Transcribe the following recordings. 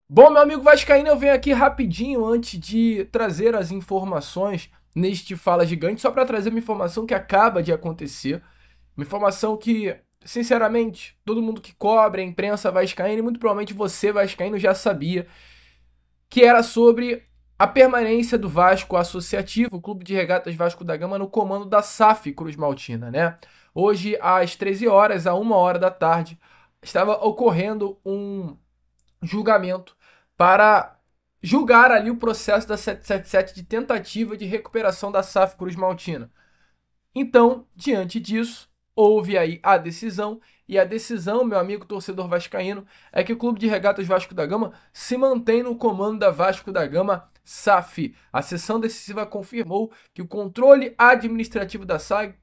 Bom, meu amigo vascaíno, eu venho aqui rapidinho antes de trazer as informações neste Fala Gigante, só para trazer uma informação que acaba de acontecer, uma informação que, sinceramente, todo mundo que cobre a imprensa vascaína e muito provavelmente você vascaíno já sabia, que era sobre a permanência do Vasco Associativo, o Clube de Regatas Vasco da Gama, no comando da SAF Cruz Maltina, né? Hoje, às 13 horas, a 1 hora da tarde, estava ocorrendo um julgamento para julgar ali o processo da 777 de tentativa de recuperação da SAF Cruz Maltina. Então, diante disso, houve aí a decisão, e a decisão, meu amigo torcedor vascaíno, é que o Clube de Regatas Vasco da Gama se mantém no comando da Vasco da Gama SAF. A sessão decisiva confirmou que o controle administrativo da SAF,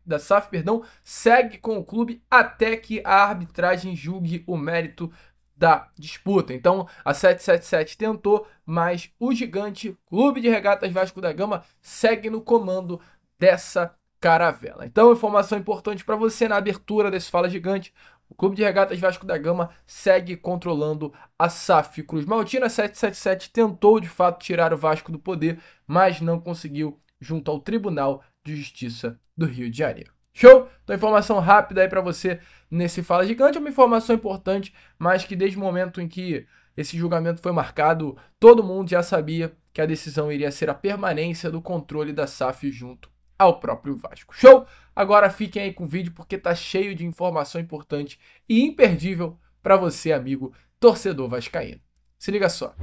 segue com o clube até que a arbitragem julgue o mérito da disputa. Então, a 777 tentou, mas o gigante Clube de Regatas Vasco da Gama segue no comando dessa caravela. Então, informação importante para você na abertura desse Fala Gigante. O Clube de Regatas Vasco da Gama segue controlando a SAF Cruz Maltina. A 777 tentou, de fato, tirar o Vasco do poder, mas não conseguiu junto ao Tribunal de Justiça do Rio de Janeiro. Show? Então, informação rápida aí para você nesse Fala Gigante. É uma informação importante, mas que desde o momento em que esse julgamento foi marcado, todo mundo já sabia que a decisão iria ser a permanência do controle da SAF junto ao próprio Vasco. Show? Agora fiquem aí com o vídeo porque tá cheio de informação importante e imperdível para você, amigo torcedor vascaíno. Se liga só.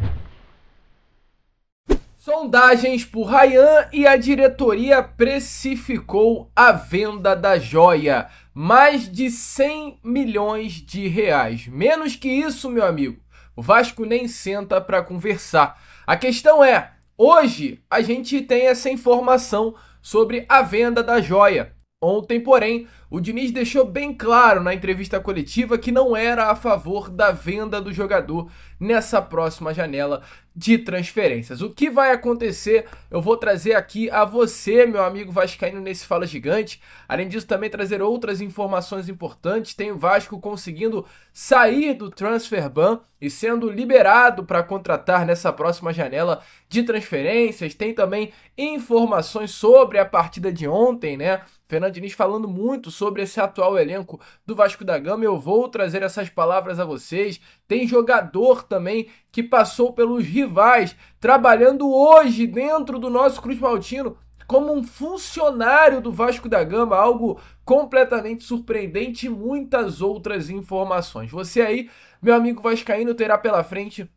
Sondagens por Ryan e a diretoria precificou a venda da joia. Mais de 100 milhões de reais. Menos que isso, meu amigo. O Vasco nem senta para conversar. A questão é, hoje a gente tem essa informação sobre a venda da joia. Ontem, porém, o Diniz deixou bem claro na entrevista coletiva que não era a favor da venda do jogador nessa próxima janela de transferências. O que vai acontecer, eu vou trazer aqui a você, meu amigo vascaíno, nesse Fala Gigante. Além disso, também trazer outras informações importantes. Tem o Vasco conseguindo sair do transfer ban e sendo liberado para contratar nessa próxima janela de transferências. Tem também informações sobre a partida de ontem, né? Fernando Diniz falando muito sobre esse atual elenco do Vasco da Gama. Eu vou trazer essas palavras a vocês. Tem jogador também que passou pelos rivais, trabalhando hoje dentro do nosso Cruz Maltino como um funcionário do Vasco da Gama, algo completamente surpreendente e muitas outras informações. Você aí, meu amigo vascaíno, terá pela frente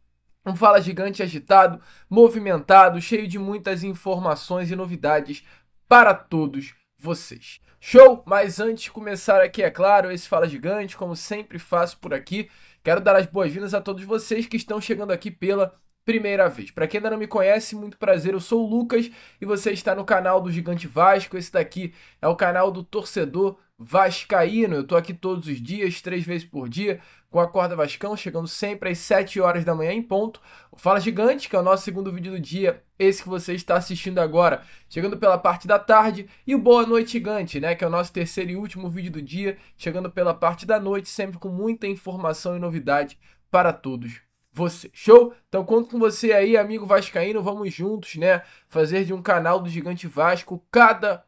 um Fala Gigante agitado, movimentado, cheio de muitas informações e novidades para todos vocês. Show? Mas antes de começar aqui, é claro, esse Fala Gigante, como sempre faço por aqui, quero dar as boas-vindas a todos vocês que estão chegando aqui pela primeira vez. Para quem ainda não me conhece, muito prazer, eu sou o Lucas e você está no canal do Gigante Vasco. Esse daqui é o canal do torcedor vascaíno. Eu tô aqui todos os dias, 3 vezes por dia, com a Acorda Vascão, chegando sempre às 7 horas da manhã em ponto. O Fala Gigante, que é o nosso segundo vídeo do dia, esse que você está assistindo agora, chegando pela parte da tarde. E o Boa Noite Gigante, né, que é o nosso terceiro e último vídeo do dia, chegando pela parte da noite, sempre com muita informação e novidade para todos você. Show? Então conto com você aí, amigo vascaíno, vamos juntos, né, fazer de um canal do Gigante Vasco cada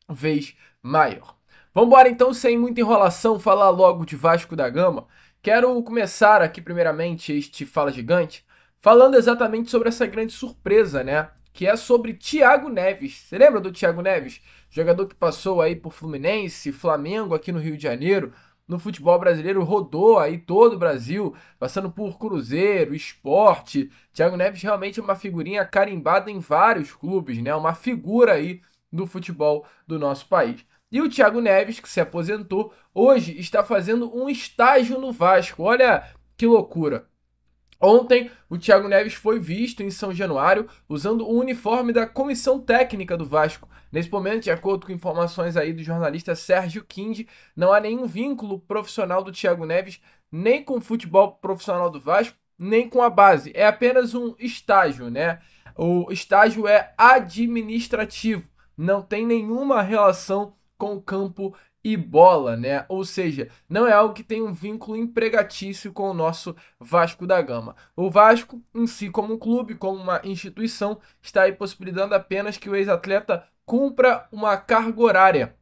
vez maior. Vamos embora então, sem muita enrolação, falar logo de Vasco da Gama. Quero começar aqui primeiramente este Fala Gigante falando exatamente sobre essa grande surpresa, né, que é sobre Thiago Neves. Você lembra do Thiago Neves? Jogador que passou aí por Fluminense, Flamengo aqui no Rio de Janeiro, no futebol brasileiro, rodou aí todo o Brasil, passando por Cruzeiro, Sport. Thiago Neves realmente é uma figurinha carimbada em vários clubes, né? Uma figura aí do futebol do nosso país. E o Thiago Neves, que se aposentou, hoje está fazendo um estágio no Vasco. Olha que loucura. Ontem, o Thiago Neves foi visto em São Januário usando o uniforme da comissão técnica do Vasco. Nesse momento, de acordo com informações aí do jornalista Sérgio Kindi, não há nenhum vínculo profissional do Thiago Neves nem com o futebol profissional do Vasco, nem com a base. É apenas um estágio, né? O estágio é administrativo, não tem nenhuma relação com o campo e bola, né? Ou seja, não é algo que tem um vínculo empregatício com o nosso Vasco da Gama. O Vasco, em si, como um clube, como uma instituição, está aí possibilitando apenas que o ex-atleta cumpra uma carga horária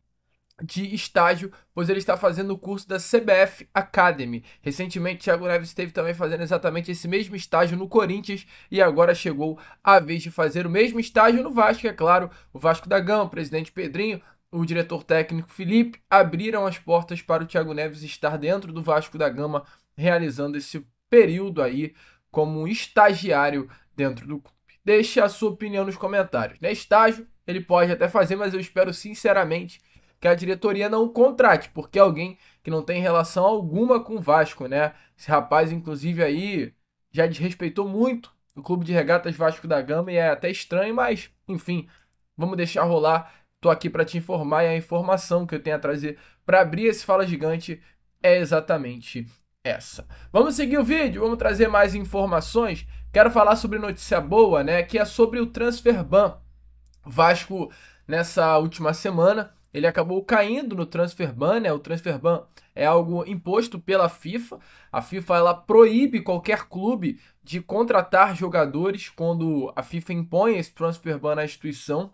de estágio, pois ele está fazendo o curso da CBF Academy. Recentemente, Thiago Neves esteve também fazendo exatamente esse mesmo estágio no Corinthians e agora chegou a vez de fazer o mesmo estágio no Vasco, é claro. O Vasco da Gama, o presidente Pedrinho, o diretor técnico Felipe abriram as portas para o Thiago Neves estar dentro do Vasco da Gama, realizando esse período aí como estagiário dentro do clube. Deixe a sua opinião nos comentários. Né? Estágio ele pode até fazer, mas eu espero sinceramente que a diretoria não o contrate, porque é alguém que não tem relação alguma com o Vasco, né? Esse rapaz, inclusive, aí já desrespeitou muito o Clube de Regatas Vasco da Gama e é até estranho, mas, enfim, vamos deixar rolar. Tô aqui para te informar e a informação que eu tenho a trazer para abrir esse Fala Gigante é exatamente essa. Vamos seguir o vídeo, vamos trazer mais informações. Quero falar sobre notícia boa, né? Que é sobre o Transfer Ban. Vasco, nessa última semana, ele acabou caindo no Transfer Ban, né? O Transfer Ban é algo imposto pela FIFA. A FIFA ela proíbe qualquer clube de contratar jogadores quando a FIFA impõe esse Transfer Ban na instituição.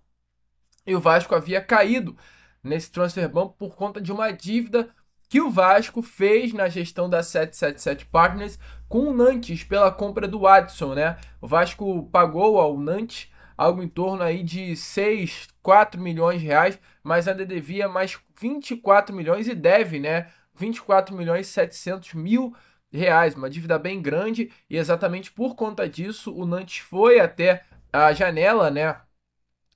E o Vasco havia caído nesse Transfer Ban por conta de uma dívida que o Vasco fez na gestão da 777 Partners com o Nantes pela compra do Watson, né? O Vasco pagou ao Nantes algo em torno aí de 4 milhões de reais, mas ainda devia mais 24 milhões e deve, né? 24 milhões e 700 mil reais, uma dívida bem grande, e exatamente por conta disso o Nantes foi até a janela, né?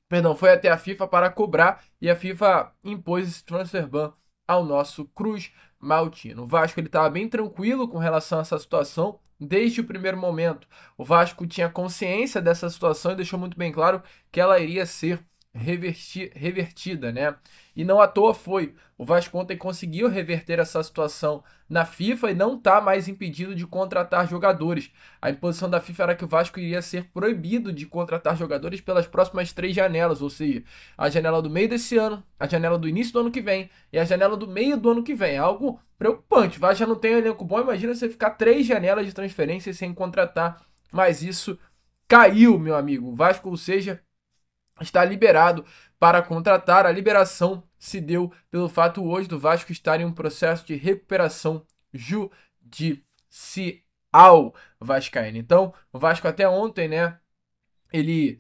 Perdão, foi até a FIFA para cobrar e a FIFA impôs esse transfer ban ao nosso Cruz Maltino. O Vasco ele estava bem tranquilo com relação a essa situação desde o primeiro momento. O Vasco tinha consciência dessa situação e deixou muito bem claro que ela iria ser revertida, né? E não à toa foi. O Vasco ontem conseguiu reverter essa situação na FIFA e não está mais impedido de contratar jogadores. A imposição da FIFA era que o Vasco iria ser proibido de contratar jogadores pelas próximas 3 janelas, ou seja, a janela do meio desse ano, a janela do início do ano que vem e a janela do meio do ano que vem. É algo preocupante. O Vasco já não tem um elenco bom, imagina você ficar 3 janelas de transferência sem contratar, mas isso caiu, meu amigo. O Vasco, ou seja, está liberado para contratar. A liberação se deu pelo fato hoje do Vasco estar em um processo de recuperação judicial vascaína. Então, o Vasco até ontem, né, ele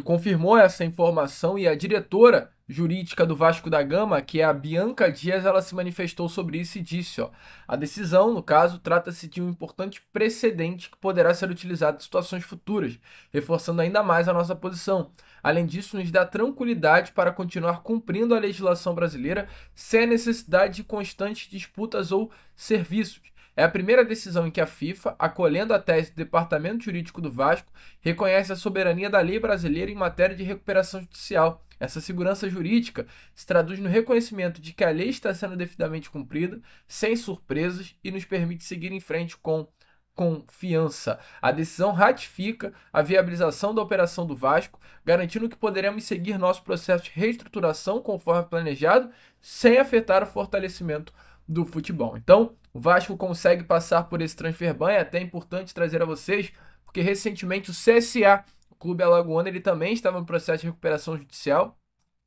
confirmou essa informação e a diretora jurídica do Vasco da Gama, que é a Bianca Dias, ela se manifestou sobre isso e disse, ó, a decisão, no caso, trata-se de um importante precedente que poderá ser utilizado em situações futuras, reforçando ainda mais a nossa posição. Além disso, nos dá tranquilidade para continuar cumprindo a legislação brasileira sem a necessidade de constantes disputas ou serviços. É a primeira decisão em que a FIFA, acolhendo a tese do Departamento Jurídico do Vasco, reconhece a soberania da lei brasileira em matéria de recuperação judicial. Essa segurança jurídica se traduz no reconhecimento de que a lei está sendo devidamente cumprida, sem surpresas, e nos permite seguir em frente com confiança. A decisão ratifica a viabilização da operação do Vasco, garantindo que poderemos seguir nosso processo de reestruturação conforme planejado, sem afetar o fortalecimento do futebol. Então, o Vasco consegue passar por esse transfer ban, é até importante trazer a vocês, porque recentemente o CSA, o clube alagoano, ele também estava em processo de recuperação judicial,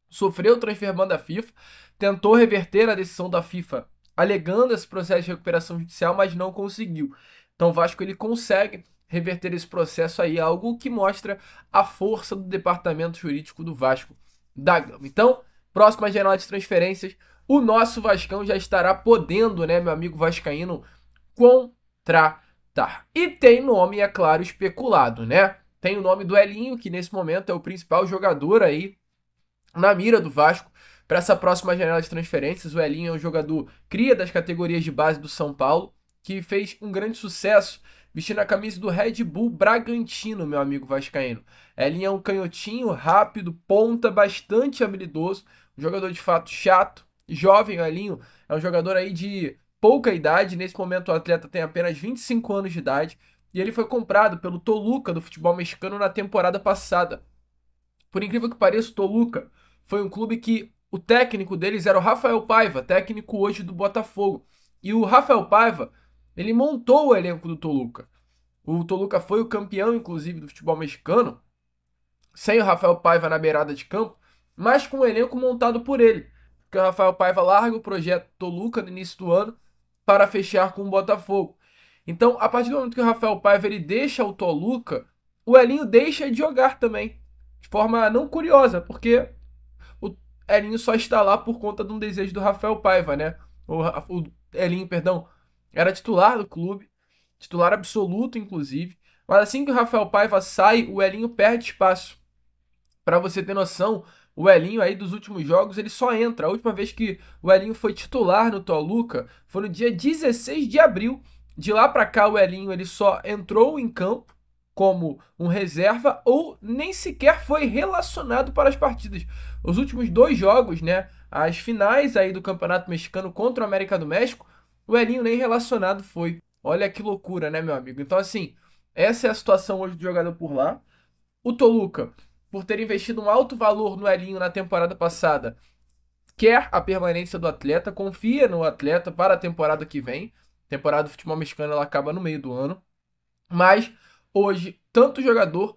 sofreu o transfer ban da FIFA, tentou reverter a decisão da FIFA, alegando esse processo de recuperação judicial, mas não conseguiu. Então o Vasco ele consegue reverter esse processo aí, algo que mostra a força do departamento jurídico do Vasco da Gama. Então, próxima janela de transferências, o nosso Vascão já estará podendo, né, meu amigo vascaíno, contratar. E tem nome, é claro, especulado, né? Tem o nome do Elinho, que nesse momento é o principal jogador aí na mira do Vasco para essa próxima janela de transferências. O Elinho é um jogador cria das categorias de base do São Paulo, que fez um grande sucesso vestindo a camisa do Red Bull Bragantino, meu amigo vascaíno. Elinho é um canhotinho, rápido, ponta, bastante habilidoso, um jogador de fato chato, jovem. O Elinho é um jogador aí de pouca idade, nesse momento o atleta tem apenas 25 anos de idade, e ele foi comprado pelo Toluca do futebol mexicano na temporada passada. Por incrível que pareça, o Toluca foi um clube que o técnico deles era o Rafael Paiva, técnico hoje do Botafogo. E o Rafael Paiva, ele montou o elenco do Toluca. O Toluca foi o campeão, inclusive, do futebol mexicano, sem o Rafael Paiva na beirada de campo, mas com o elenco montado por ele. Porque o Rafael Paiva larga o projeto Toluca no início do ano para fechar com o Botafogo. Então, a partir do momento que o Rafael Paiva ele deixa o Toluca, o Elinho deixa de jogar também. De forma não curiosa, porque o Elinho só está lá por conta de um desejo do Rafael Paiva, né? O Elinho, perdão, era titular do clube, titular absoluto, inclusive. Mas assim que o Rafael Paiva sai, o Elinho perde espaço. Para você ter noção, o Elinho aí dos últimos jogos, ele só entra. A última vez que o Elinho foi titular no Toluca foi no dia 16 de abril. De lá para cá, o Elinho ele só entrou em campo como um reserva ou nem sequer foi relacionado para as partidas. Os últimos 2 jogos, né, as finais aí do Campeonato Mexicano contra o América do México, o Elinho nem relacionado foi. Olha que loucura, né, meu amigo? Então, assim, essa é a situação hoje do jogador por lá. O Toluca, por ter investido um alto valor no Elinho na temporada passada, quer a permanência do atleta, confia no atleta para a temporada que vem. A temporada do futebol mexicano ela acaba no meio do ano. Mas hoje, tanto o jogador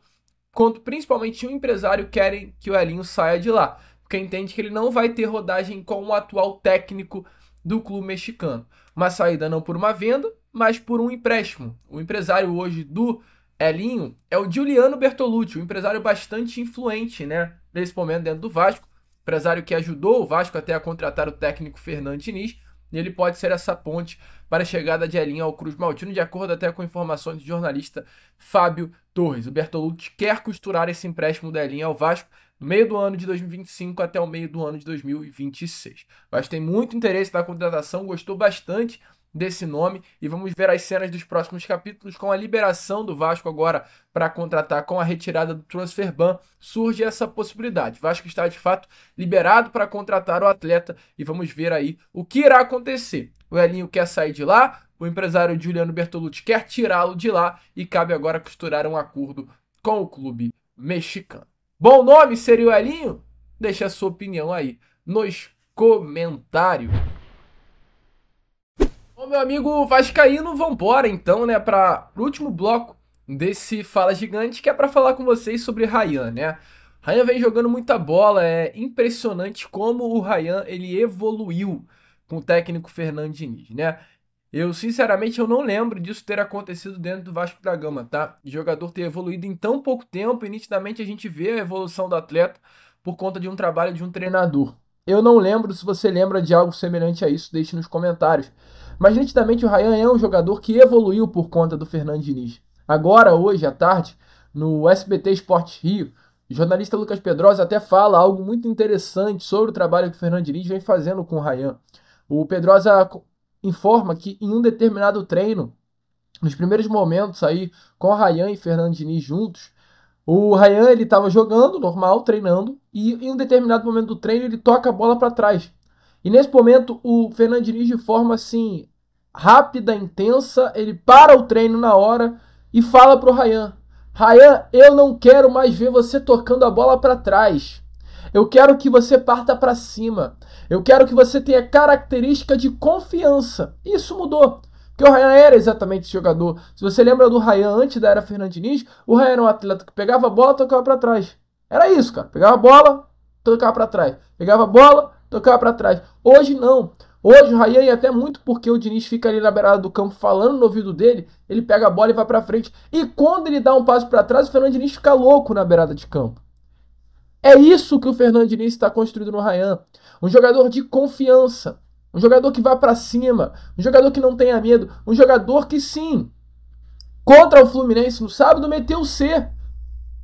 quanto principalmente o empresário querem que o Elinho saia de lá, porque entende que ele não vai ter rodagem com o atual técnico do clube mexicano. Uma saída não por uma venda, mas por um empréstimo. O empresário hoje do Elinho é o Giuliano Bertolucci, um empresário bastante influente, né, nesse momento dentro do Vasco, empresário que ajudou o Vasco até a contratar o técnico Fernando Diniz, e ele pode ser essa ponte para a chegada de Elinho ao Cruz Maltino, de acordo até com informações do jornalista Fábio Torres. O Bertolucci quer costurar esse empréstimo do Elinho ao Vasco do meio do ano de 2025 até o meio do ano de 2026. O Vasco tem muito interesse na contratação, gostou bastante desse nome e vamos ver as cenas dos próximos capítulos com a liberação do Vasco agora para contratar com a retirada do transfer ban. Surge essa possibilidade. O Vasco está de fato liberado para contratar o atleta e vamos ver aí o que irá acontecer. O Elinho quer sair de lá, o empresário Giuliano Bertolucci quer tirá-lo de lá e cabe agora costurar um acordo com o clube mexicano. Bom nome seria o Elinho? Deixa a sua opinião aí nos comentários. Bom, meu amigo vascaíno, vambora então, né, para o último bloco desse Fala Gigante, que é para falar com vocês sobre Rayan, né? Rayan vem jogando muita bola, é impressionante como o Rayan ele evoluiu com o técnico Fernando Diniz, né? Eu, sinceramente, eu não lembro disso ter acontecido dentro do Vasco da Gama, tá? O jogador ter evoluído em tão pouco tempo e nitidamente a gente vê a evolução do atleta por conta de um trabalho de um treinador. Eu não lembro, se você lembra de algo semelhante a isso, deixe nos comentários. Mas nitidamente o Rayan é um jogador que evoluiu por conta do Fernando Diniz. Agora, hoje à tarde, no SBT Esportes Rio, o jornalista Lucas Pedrosa até fala algo muito interessante sobre o trabalho que o Fernando Diniz vem fazendo com o Rayan. O Pedrosa informa que em um determinado treino, nos primeiros momentos aí, com o Rayan e Fernando Diniz juntos, o Rayan ele estava jogando, normal, treinando, e em um determinado momento do treino ele toca a bola para trás. E nesse momento o Fernando Diniz, de forma assim, rápida, intensa, ele para o treino na hora e fala pro Rayan: Rayan, eu não quero mais ver você tocando a bola para trás. Eu quero que você parta para cima. Eu quero que você tenha característica de confiança. Isso mudou. Porque o Rayan era exatamente esse jogador. Se você lembra do Rayan antes da era Fernando Diniz, o Rayan era um atleta que pegava a bola e tocava para trás. Era isso, cara. Pegava a bola, tocava para trás. Pegava a bola, tocava para trás. Hoje não. Hoje o Rayan, e até muito porque o Diniz fica ali na beirada do campo falando no ouvido dele, ele pega a bola e vai para frente. E quando ele dá um passo para trás, o Fernando Diniz fica louco na beirada de campo. É isso que o Fernando Diniz está construindo no Rayan. Um jogador de confiança. Um jogador que vai para cima. Um jogador que não tenha medo. Um jogador que, sim, contra o Fluminense no sábado, meteu o C.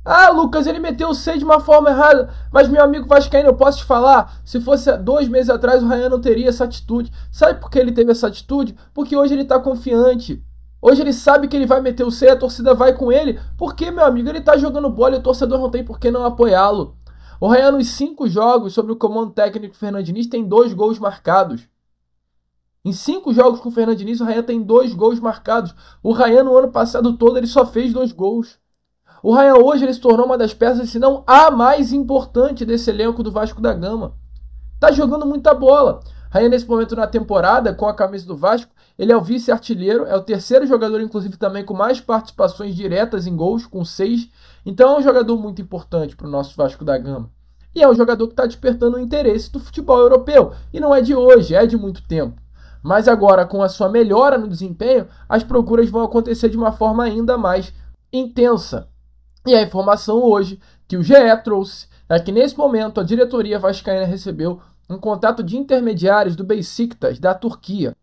Ah, Lucas, ele meteu o C de uma forma errada. Mas, meu amigo vascaíno, eu posso te falar, se fosse 2 meses atrás, o Rayan não teria essa atitude. Sabe por que ele teve essa atitude? Porque hoje ele está confiante. Hoje ele sabe que ele vai meter o C, a torcida vai com ele. Porque, meu amigo, ele está jogando bola e o torcedor não tem por que não apoiá-lo. O Rayan, nos 5 jogos sob o comando técnico Fernando Diniz, tem 2 gols marcados. Em 5 jogos com o Fernando Diniz, o Rayan tem 2 gols marcados. O Rayan, no ano passado todo, ele só fez 2 gols. O Rayan hoje ele se tornou uma das peças, se não a mais importante desse elenco do Vasco da Gama. tá jogando muita bola. Ryan, nesse momento na temporada, com a camisa do Vasco, ele é o vice-artilheiro, é o terceiro jogador, inclusive, também com mais participações diretas em gols, com 6. Então é um jogador muito importante para o nosso Vasco da Gama. E é um jogador que está despertando o interesse do futebol europeu. E não é de hoje, é de muito tempo. Mas agora, com a sua melhora no desempenho, as procuras vão acontecer de uma forma ainda mais intensa. E a informação hoje que o GE trouxe é que, nesse momento, a diretoria vascaína recebeu um contato de intermediários do Beşiktaş, da Turquia.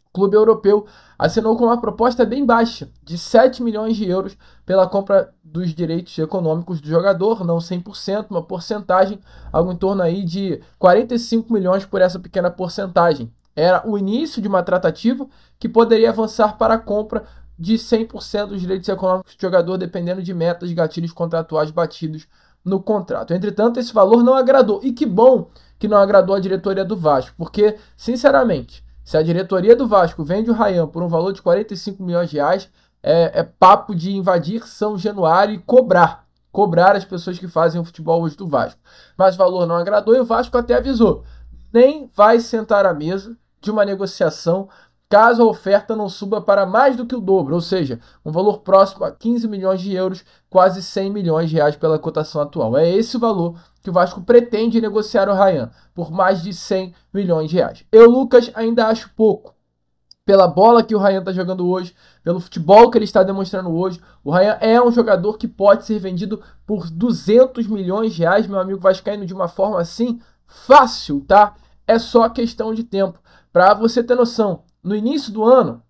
O clube europeu assinou com uma proposta bem baixa, de 7 milhões de euros pela compra dos direitos econômicos do jogador, não 100%, uma porcentagem, algo em torno aí de 45 milhões por essa pequena porcentagem. Era o início de uma tratativa que poderia avançar para a compra de 100% dos direitos econômicos do jogador, dependendo de metas, gatilhos contratuais batidos no contrato. Entretanto, esse valor não agradou. E que bom que não agradou a diretoria do Vasco, porque, sinceramente, se a diretoria do Vasco vende o Ryan por um valor de 45 milhões de reais, é papo de invadir São Januário e cobrar as pessoas que fazem o futebol hoje do Vasco. Mas o valor não agradou e o Vasco até avisou, nem vai sentar à mesa de uma negociação caso a oferta não suba para mais do que o dobro, ou seja, um valor próximo a 15 milhões de euros, quase 100 milhões de reais pela cotação atual. É esse o valor que o Vasco pretende negociar o Ryan, por mais de 100 milhões de reais. Eu, Lucas, ainda acho pouco. Pela bola que o Ryan está jogando hoje, pelo futebol que ele está demonstrando hoje, o Ryan é um jogador que pode ser vendido por 200 milhões de reais, meu amigo vascaíno, de uma forma assim, fácil, tá? É só questão de tempo. Para você ter noção, no início do ano,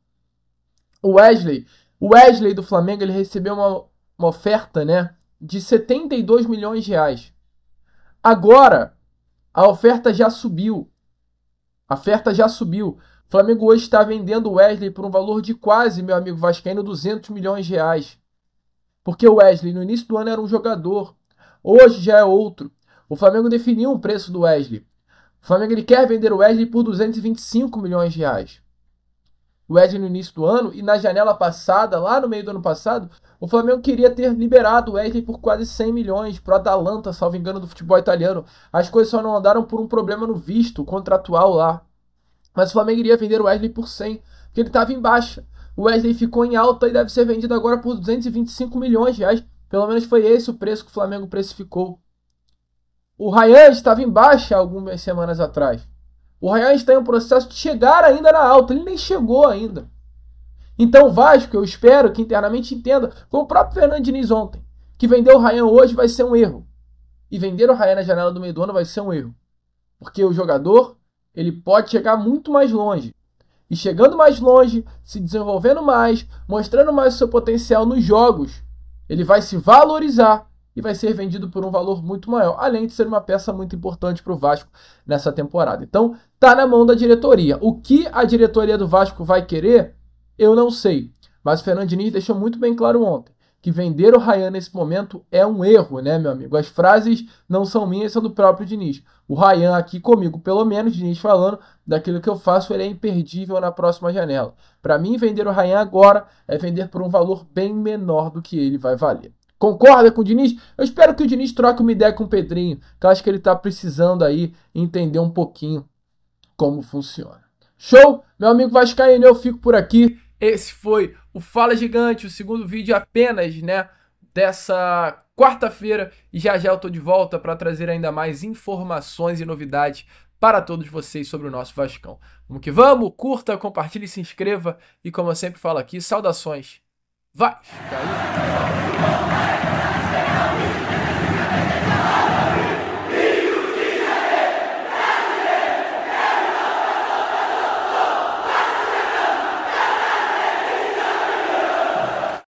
o Wesley do Flamengo, ele recebeu uma oferta, né, de 72 milhões de reais. Agora, a oferta já subiu. O Flamengo hoje está vendendo o Wesley por um valor de quase, meu amigo vascaíno, 200 milhões de reais. Porque o Wesley, no início do ano, era um jogador. Hoje já é outro. O Flamengo definiu um preço do Wesley. O Flamengo ele quer vender o Wesley por 225 milhões de reais. O Wesley no início do ano e na janela passada, lá no meio do ano passado, o Flamengo queria ter liberado o Wesley por quase 100 milhões para o Atalanta, salvo engano, do futebol italiano. As coisas só não andaram por um problema no visto contratual lá. Mas o Flamengo iria vender o Wesley por 100, porque ele estava em baixa. O Wesley ficou em alta e deve ser vendido agora por 225 milhões de reais. Pelo menos foi esse o preço que o Flamengo precificou. O Ryan estava em baixa algumas semanas atrás. O Ryan está em um processo de chegar ainda na alta. Ele nem chegou ainda. Então o Vasco, eu espero que internamente entenda, como o próprio Fernando Diniz ontem, que vender o Ryan hoje vai ser um erro. E vender o Ryan na janela do meio do ano vai ser um erro. Porque o jogador, ele pode chegar muito mais longe. E chegando mais longe, se desenvolvendo mais, mostrando mais o seu potencial nos jogos, ele vai se valorizar e vai ser vendido por um valor muito maior, além de ser uma peça muito importante para o Vasco nessa temporada. Então, tá na mão da diretoria. O que a diretoria do Vasco vai querer, eu não sei. Mas o Fernando Diniz deixou muito bem claro ontem que vender o Ryan nesse momento é um erro, né, meu amigo? As frases não são minhas, são do próprio Diniz. O Ryan aqui comigo, pelo menos, Diniz falando, daquilo que eu faço, ele é imperdível na próxima janela. Para mim, vender o Ryan agora é vender por um valor bem menor do que ele vai valer. Concorda com o Diniz? Eu espero que o Diniz troque uma ideia com o Pedrinho, que eu acho que ele está precisando aí entender um pouquinho como funciona. Show? Meu amigo vascaíno, eu fico por aqui. Esse foi o Fala Gigante, o segundo vídeo apenas, né, dessa quarta-feira. E já já eu tô de volta para trazer ainda mais informações e novidades para todos vocês sobre o nosso Vascão. Vamos que vamos, curta, compartilhe, se inscreva. E como eu sempre falo aqui, saudações. Vascaíno!